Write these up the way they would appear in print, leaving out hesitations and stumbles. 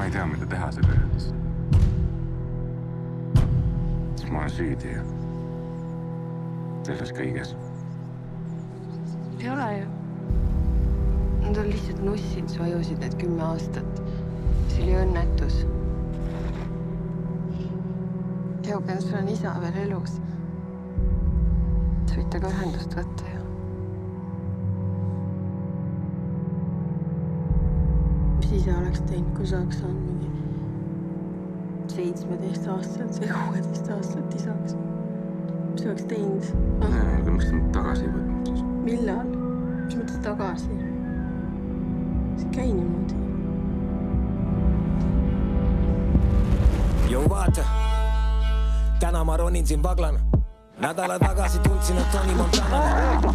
ei tea, mida teha selle ühes. Siis ma olen süüdi ju. Selles kõiges. Ei ole ju. Nad on lihtsalt nussid su ajusid need 10 aastat. See oli õnnetus. Eugen, sul on isa veel elus. Sa võid temaga ühendust võtta ju. Mis isa oleks teinud, kui sa oleks saanud mingi 17-aastaselt või 16-aastaselt isaks? Mis sa oleks teinud? Aga miks ta tagasi ei võtnud siis? Millal? Mis mõttes tagasi? See käi niimoodi. Jou vaata, täna ma ronin siin vaglana. Nädala tagasi tundsin, et Tony Montana.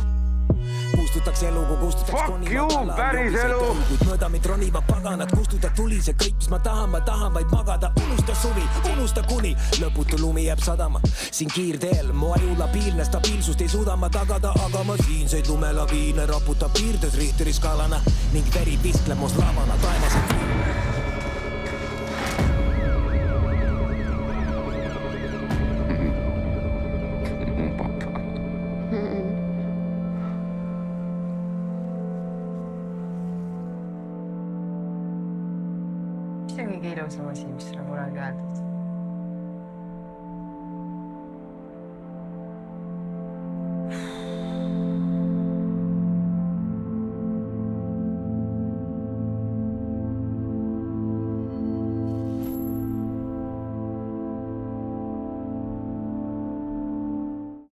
Kustutaks elu, kui kustutaks Fuck you, päris elu! Kuid mööda mind ronivad paganad, kustuta tuli see kõik, mis ma tahan vaid magada. Unusta suvi, unusta kuni lõputu lumi jääb sadama. Siin kiirteel, mu aju labiilne, stabiilsust ei suuda ma tagada. Aga ma siinseid lumelaviine raputab piirdes Richteri skaalana ning veri viskleb must lavana taevas. Mis on kõige ilusam asi, mis sulle kunagi öeldud?